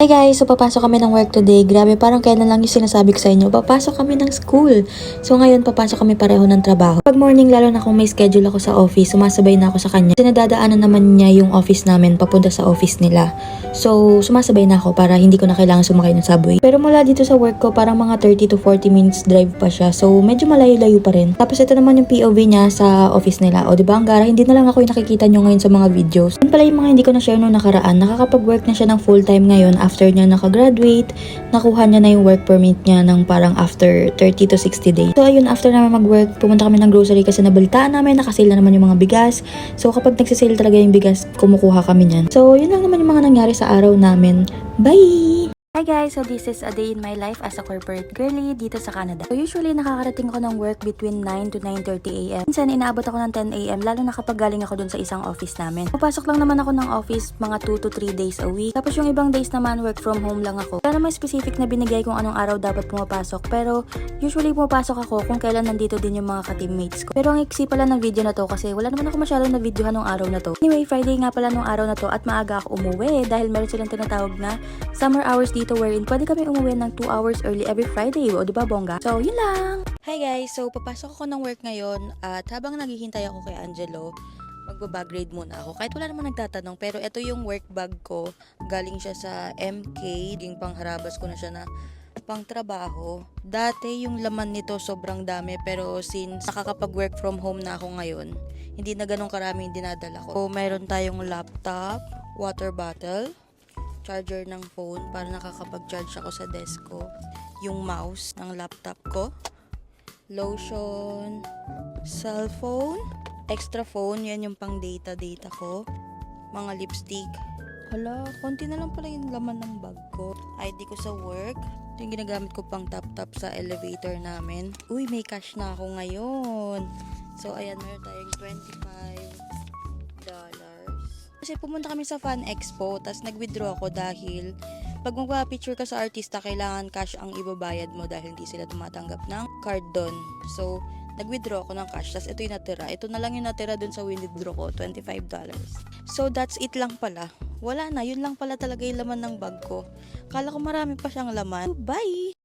Hey guys, so papasok kami ng work today. Grabe, parang kailan lang yung sinasabi ko sa inyo. Papasok kami ng school. So ngayon, papasok kami pareho ng trabaho. Pag morning, lalo na kung may schedule ako sa office, sumasabay na ako sa kanya. Sinadadaanan naman niya yung office namin papunta sa office nila. So sumasabay na ako para hindi ko na kailangan sumakay ng subway. Pero mula dito sa work ko, parang mga 30 to 40 minutes drive pa siya. So medyo malayo-layo pa rin. Tapos ito naman yung POV niya sa office nila. O diba, ang gara, hindi na lang ako yung nakikita nyo ngayon sa mga videos. Yun pala yung mga hindi ko na-share nung nakaraan. Nakakapag-work na siya ng full-time ngayon after niya nakagraduate, nakuha niya na yung work permit niya ng parang after 30 to 60 days. So ayun, after naman mag-work, pumunta kami ng grocery kasi nabalitaan namin, nakasale na naman yung mga bigas. So kapag nagsisale talaga yung bigas, kumukuha kami niyan. So yun lang naman yung mga nangyari sa araw namin. Bye! Hi guys! So this is a day in my life as a corporate girly dito sa Canada. So usually nakakarating ako ng work between 9 to 9:30 AM. Minsan inaabot ako ng 10 AM lalo na kapag galing ako dun sa isang office namin. Papasok lang naman ako ng office mga 2 to 3 days a week. Tapos yung ibang days naman work from home lang ako. Wala naman specific na binigay kung anong araw dapat pumapasok. Pero usually pumapasok ako kung kailan nandito din yung mga ka-teammates ko. Pero ang iksi pala ng video na to kasi wala naman ako masyadong na videohan ng araw na to. Anyway, Friday nga pala nung araw na to at maaga ako umuwi dahil meron silang tinatawag na summer hours dito wherein pwede kami umuwi ng 2 hours early every Friday. O diba bongga? So yun lang! Hi guys! So papasok ako ng work ngayon at habang naghihintay ako kay Angelo, magbabag grade muna ako. Kahit wala naman nagtatanong pero ito yung work bag ko. Galing siya sa MK. Yung pangharabas ko na siya na pang trabaho. Dati yung laman nito sobrang dami pero since nakakapag-work from home na ako ngayon, hindi na ganun karami yung dinadala ko. So, mayroon tayong laptop, water bottle, charger ng phone para nakakapag-charge ako sa desk ko, yung mouse ng laptop ko, lotion, cellphone, extra phone, yan yung pang data ko, mga lipstick. Hala, konti na lang pala yung laman ng bag ko. ID ko sa work. Ito yung ginagamit ko pang tap-tap sa elevator namin. Uy, may cash na ako ngayon. So, ayan, meron tayong $25. Kasi pumunta kami sa Fan Expo, tas nag-withdraw ako dahil pag magpa-picture ka sa artista, kailangan cash ang ibabayad mo dahil hindi sila tumatanggap ng card doon. So, nag-withdraw ako ng cash, tas ito yung natira. Ito na lang yung natira doon sa withdraw ko, $25. So, that's it lang pala. Wala na, yun lang pala talaga yung laman ng bag ko. Kala ko marami pa siyang laman. Bye!